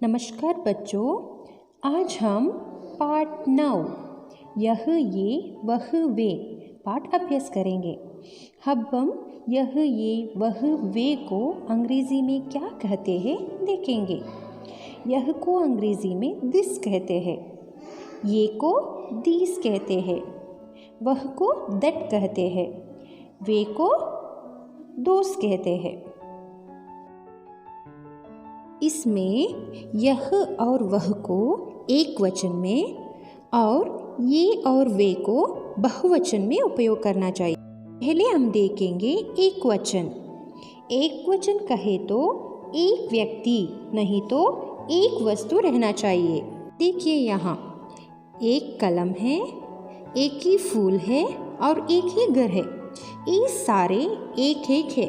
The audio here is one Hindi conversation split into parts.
नमस्कार बच्चों, आज हम पाठ 9 यह ये वह वे पाठ अभ्यास करेंगे। अब हम यह ये वह वे को अंग्रेजी में क्या कहते हैं देखेंगे। यह को अंग्रेजी में दिस कहते हैं, ये को दीस कहते हैं, वह को दैट कहते हैं, वे को दोस कहते हैं। इसमें यह और वह को एक वचन में और ये और वे को बहुवचन में उपयोग करना चाहिए। पहले हम देखेंगे एक वचन। एक वचन कहे तो एक व्यक्ति नहीं तो एक वस्तु रहना चाहिए। देखिए यहाँ एक कलम है, एक ही फूल है और एक ही घर है। ये सारे एक एक है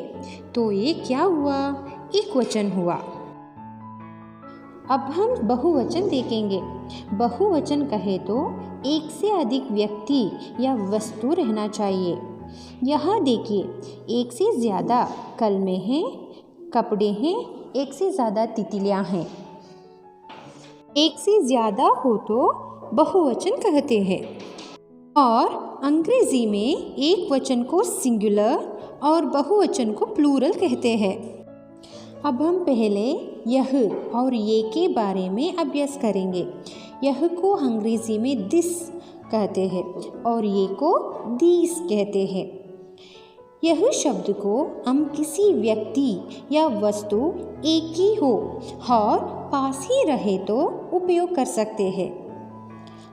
तो ये क्या हुआ? एक वचन हुआ। अब हम बहुवचन देखेंगे। बहुवचन कहे तो एक से अधिक व्यक्ति या वस्तु रहना चाहिए। यहाँ देखिए, एक से ज़्यादा कलमें हैं, कपड़े हैं, एक से ज़्यादा तितलियाँ हैं। एक से ज़्यादा हो तो बहुवचन कहते हैं। और अंग्रेजी में एक वचन को सिंगुलर और बहुवचन को प्लूरल कहते हैं। अब हम पहले यह और ये के बारे में अभ्यास करेंगे। यह को अंग्रेजी में दिस कहते हैं और ये को दीस कहते हैं। यह शब्द को हम किसी व्यक्ति या वस्तु एक ही हो और पास ही रहे तो उपयोग कर सकते हैं,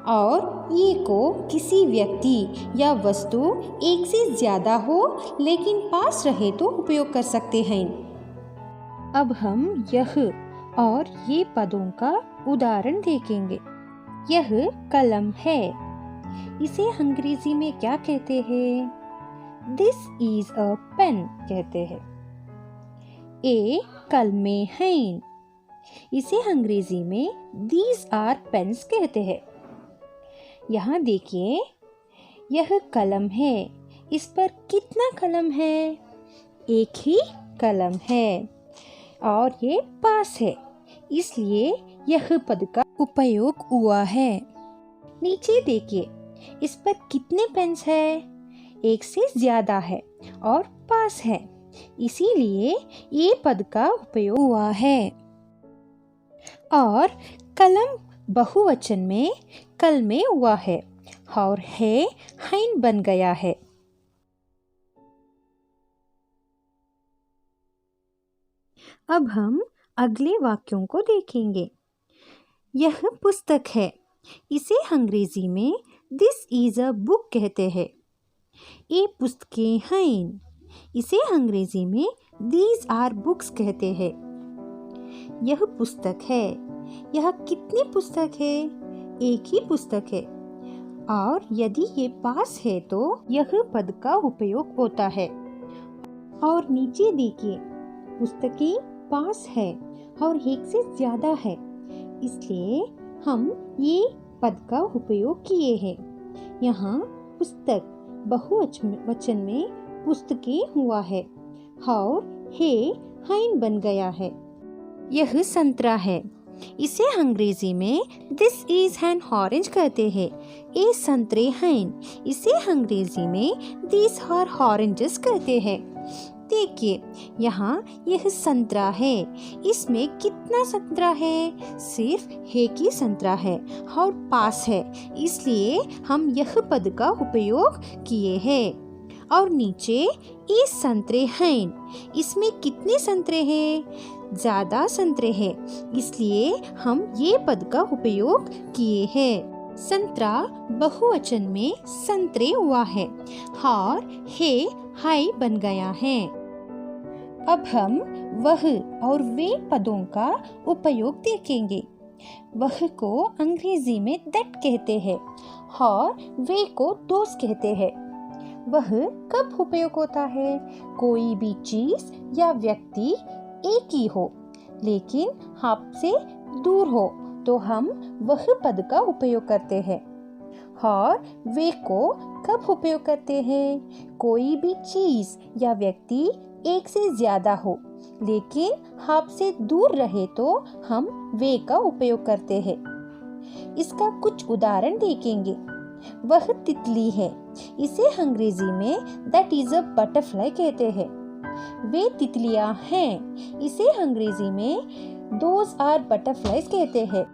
और ये को किसी व्यक्ति या वस्तु एक से ज़्यादा हो लेकिन पास रहे तो उपयोग कर सकते हैं। अब हम यह और ये पदों का उदाहरण देखेंगे। यह कलम है, इसे अंग्रेजी में क्या कहते हैं? दिस इज अ पेन कहते हैं। ए कलमें हैं, इसे अंग्रेजी में दीज आर पेन्स कहते हैं। यहाँ देखिए, यह कलम है, इस पर कितना कलम है? एक ही कलम है और ये पास है, इसलिए यह पद का उपयोग हुआ है। नीचे देखिए, इस पर कितने पेन्स है? एक से ज्यादा है और पास है, इसीलिए ये पद का उपयोग हुआ है। और कलम बहुवचन में कल में हुआ है और है हैन बन गया है। अब हम अगले वाक्यों को देखेंगे। यह पुस्तक है, इसे अंग्रेजी में दिस इज अ बुक कहते हैं। ये पुस्तकें हैं, इसे अंग्रेजी में दीज आर बुक्स कहते हैं। यह पुस्तक है, यह कितनी पुस्तक है? एक ही पुस्तक है, और यदि ये पास है तो यह पद का उपयोग होता है। और नीचे देखिए, पुस्तकें पास है और एक से ज्यादा है, इसलिए हम ये पद का उपयोग किए हैं। यहाँ पुस्तक बहुवचन में पुस्तकें हुआ है और है हैन बन गया है। यह संतरा है, इसे अंग्रेजी में दिस इज एन ऑरेंज कहते हैं। ये संतरे हैं, इसे अंग्रेजी में दीज आर ऑरेंजेस कहते हैं। देखिए, यहाँ यह संतरा है, इसमें कितना संतरा है? सिर्फ एक ही संतरा है और पास है, इसलिए हम यह पद का उपयोग किए हैं। और नीचे ये संतरे हैं, इसमें कितने संतरे हैं? ज़्यादा संतरे हैं, इसलिए हम ये पद का उपयोग किए हैं। संतरा बहुवचन में संतरे हुआ है और है हाई बन गया है। अब हम वह और वे पदों का उपयोग देखेंगे। वह को अंग्रेजी में दैट कहते हैं और वे को दोस कहते हैं। वह कब उपयोग होता है? कोई भी चीज या व्यक्ति एक ही हो लेकिन आपसे दूर हो तो हम वह पद का उपयोग करते हैं। और वे को कब उपयोग करते हैं? कोई भी चीज या व्यक्ति एक से ज्यादा हो लेकिन आपसे दूर रहे तो हम वे का उपयोग करते हैं। इसका कुछ उदाहरण देखेंगे। वह तितली है, इसे अंग्रेजी में दैट इज अ बटरफ्लाई कहते हैं। वे तितलियां हैं, इसे अंग्रेजी में दोज आर बटरफ्लाइज कहते हैं।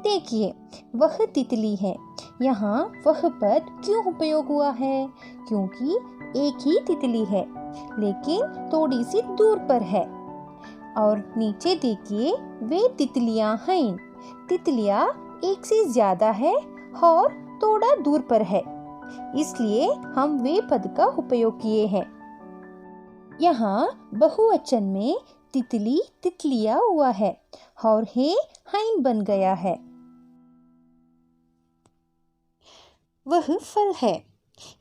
देखिए, वह तितली है, यहाँ वह पद क्यों उपयोग हुआ है? क्योंकि एक ही तितली है लेकिन थोड़ी सी दूर पर है। और नीचे देखिए, वे तितलियां हैं, तितलियां एक से ज्यादा है और थोड़ा दूर पर है, इसलिए हम वे पद का उपयोग किए हैं। यहाँ बहुवचन में तितली तितलिया हुआ है और हैं बन गया है। वह फल है,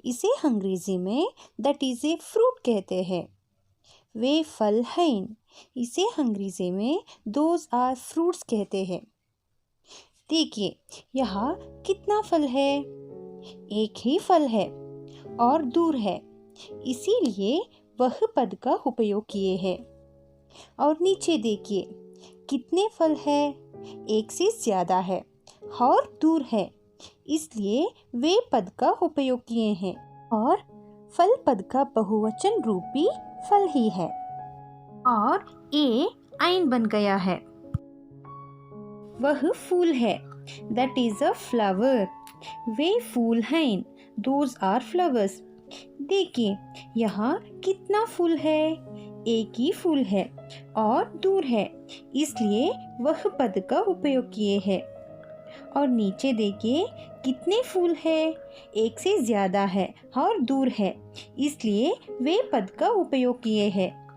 इसे अंग्रेजी में दैट इज ए फ्रूट कहते हैं। वे फल हैं, इसे अंग्रेजी में दोज आर फ्रूट्स कहते हैं। देखिए, यहाँ कितना फल है? एक ही फल है और दूर है, इसीलिए वह पद का उपयोग किए हैं। और नीचे देखिए, कितने फल है? एक से ज्यादा है और दूर है, इसलिए वे पद का उपयोग किए हैं। और फल पद का बहुवचन रूप भी फल ही है और ऐन बन गया है। वह फूल है, दैट इज अ फ्लावर। वे फूल हैं, दोज आर फ्लावर्स। देखिए, यहाँ कितना फूल है? एक ही फूल है और दूर है, इसलिए वह पद का उपयोग किए हैं। और नीचे देखिए, कितने फूल है? एक से ज्यादा है और दूर है, इसलिए वे पद का उपयोग किए हैं।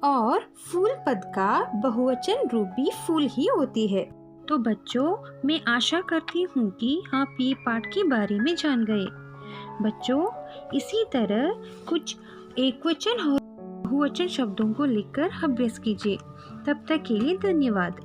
और फूल पद का बहुवचन रूप भी फूल ही होती है। तो बच्चों, मैं आशा करती हूँ कि आप ये पाठ के बारे में जान गए। बच्चों, इसी तरह कुछ एकवचन और बहुवचन शब्दों को लिखकर अभ्यास कीजिए। तब तक के लिए धन्यवाद।